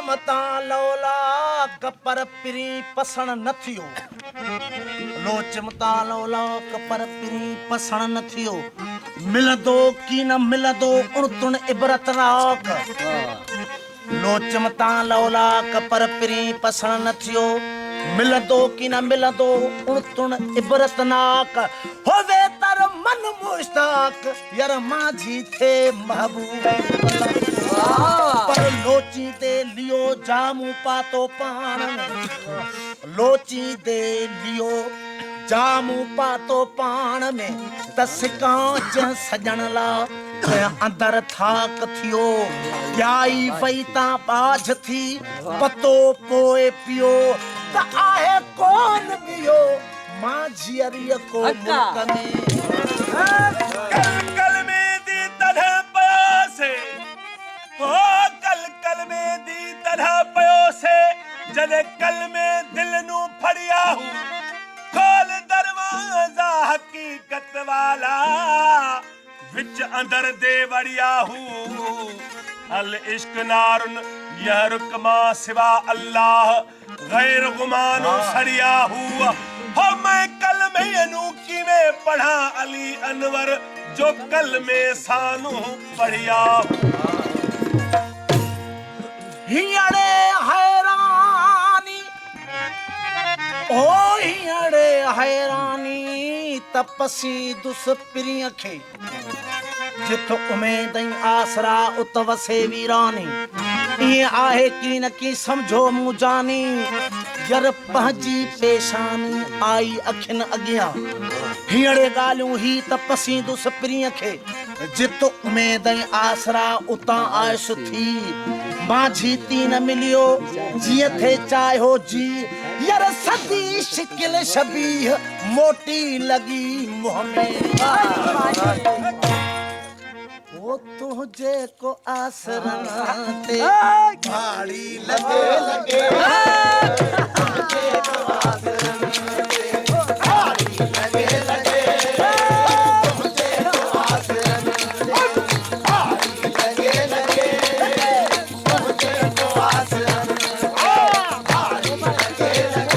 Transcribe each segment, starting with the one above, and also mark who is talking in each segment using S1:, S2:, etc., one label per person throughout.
S1: मता लौला कपर पिरी पसण न थियो लोच मता लौला कपर पिरी पसण न थियो मिलंदो की न मिलंदो उणतुण इबरत राख लोच मता लौला कपर पिरी पसण न थियो मिलंदो की न मिलंदो उणतुण इबरत नाक होवे तर मन मुश्ताक यार माझी थे महबूब पर लोची दे लियो जामू पातो पान लोची दे लियो जामू पातो पान में तसकांच सजन ला अंदर थाक थियो प्याई वई ता बाझ थी पतो पोए पियो त आहे कौन बियो मां जियरिया को मुल्क में
S2: कल में दी तरह पयोसे हो कल में दी तरह पयोसे जदे कल में दिल नू फड़िया हूं खोल दरवाजा हकीकत वाला विच अंदर दे वड़िया हूं अल इश्क नारुन यहरुक मा सिवा अल्लाह गैर गुमानो सरिया हुआ हो मैं कल में अनूकी में पढ़ा अली अनवर जो कल में सानू पढ़िया
S1: हियड़े हैरानी ओ हियड़े हैरानी तपसी दुस पिरिय खे जिथ उमेद आसरा उत वसे वीरानी ये आहे की न की समझो मुजानी यर पहजी पेशानी आई अखिन अगिया हियड़े गालियों ही तपसी दुस पिरिय खे जित उमेद आसरा उता आयश थी माझी तीन मिलियो जिय थे चाहो जी यार सदी शिकिल शबीह मोटी लगी मुँह में वो तुझे को आसरा ते भाड़ी लगे लगे तुझे को आसरा ते भाड़ी लगे लगे तुझे को आसरा ते भाड़ी लगे लगे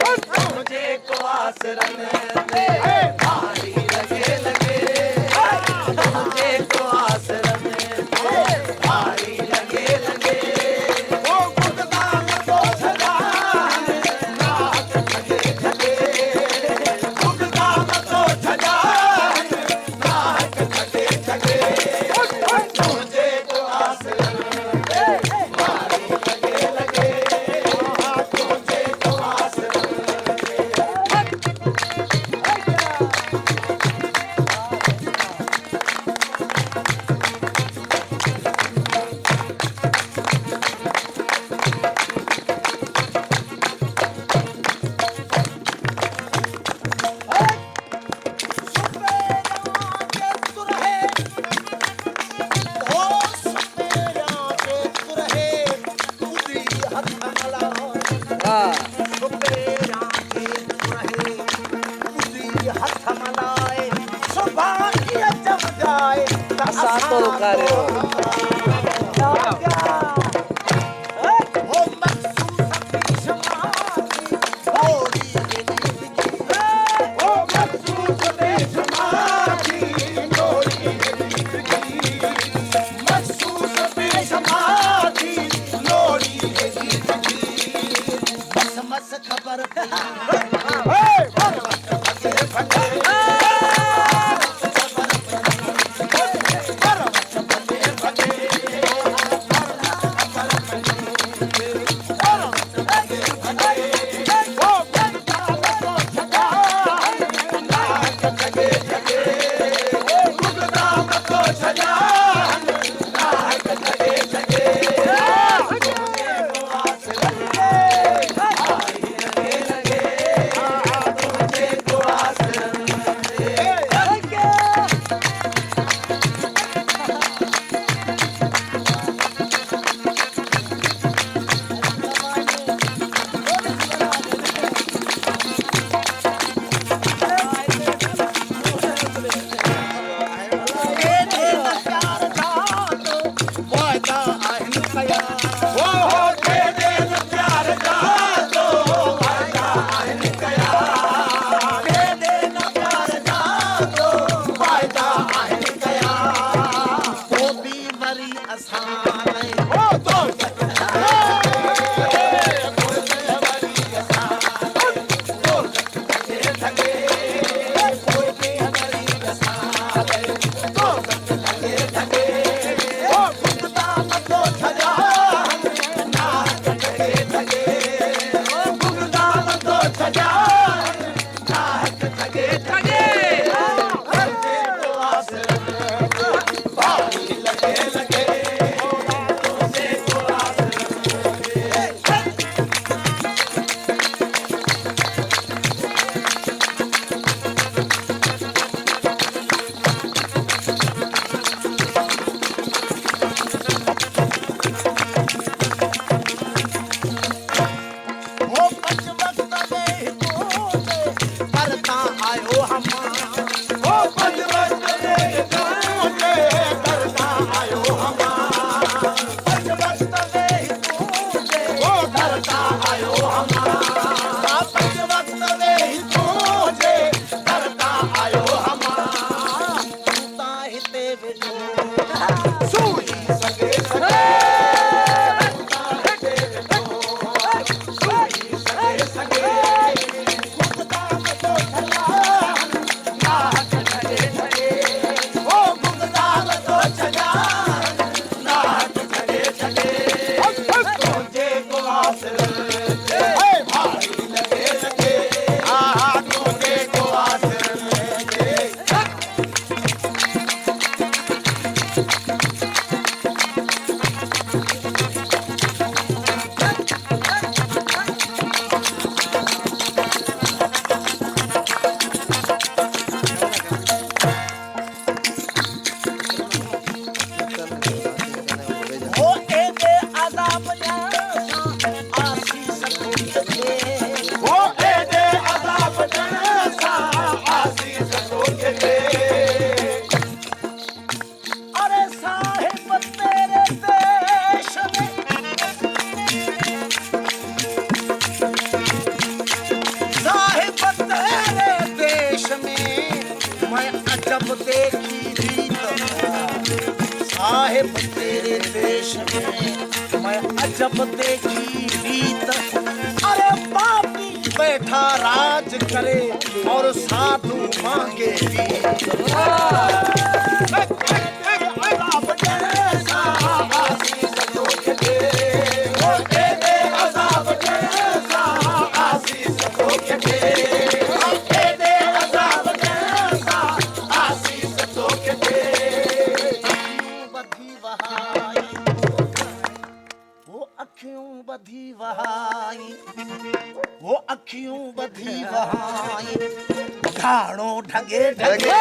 S1: तुझे को आसरा भाड़ी लगे लगे अज़ाब आसीस तोखे
S2: ओ एदे अज़ाब सा आसीस तोखे दे
S1: अरे साहिब तेरे देश में साहिब तेरे देश में मैं अजब देखी रीत साहिब तेरे देश में मैं अजब देखी रीत अरे पापी बैठा राज करे और साधु मांगे रीत अज़ाब जैसा आसीस तोखे दे ओ एदे अज़ाब जैसा आसीस तोखे दे ओ एदे अज़ाब जैसा आसीस तोखे दे बधी वहाई वो अखियों बधी वहाई वो अखियों बधी वहाई घाणो ढगे ढगे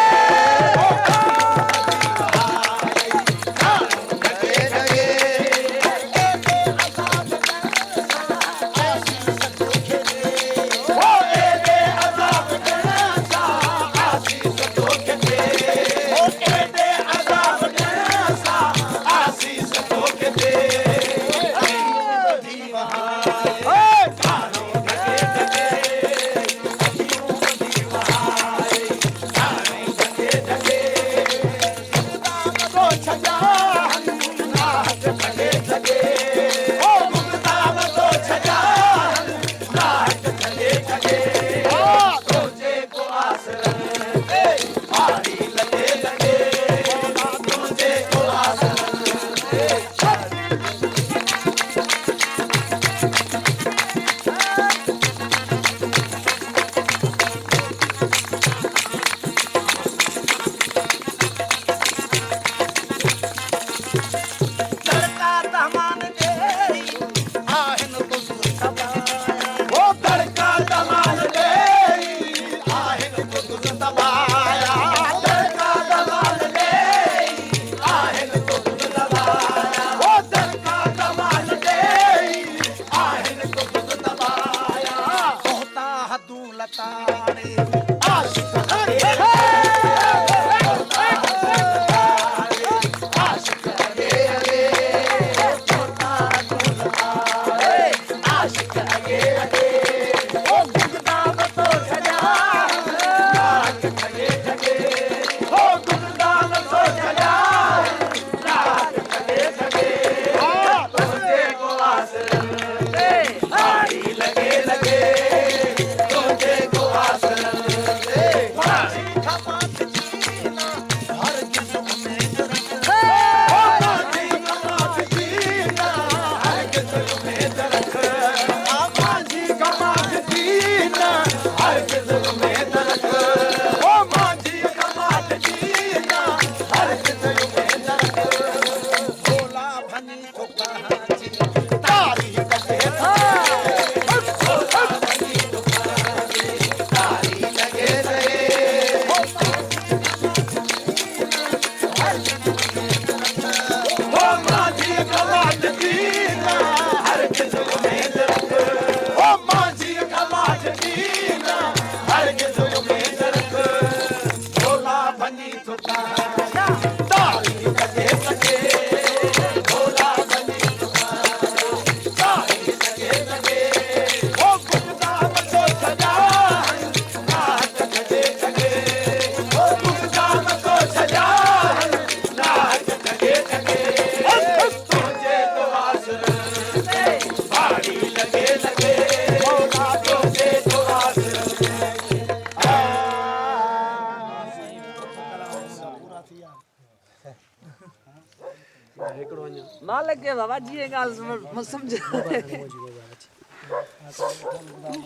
S3: मालिक के बाबा जी ये गाल समझ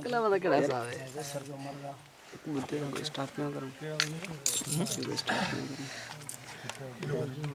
S3: कला बता केड़ा साहब है बुते को स्टार्ट ना करूं स्टार्ट ना करूं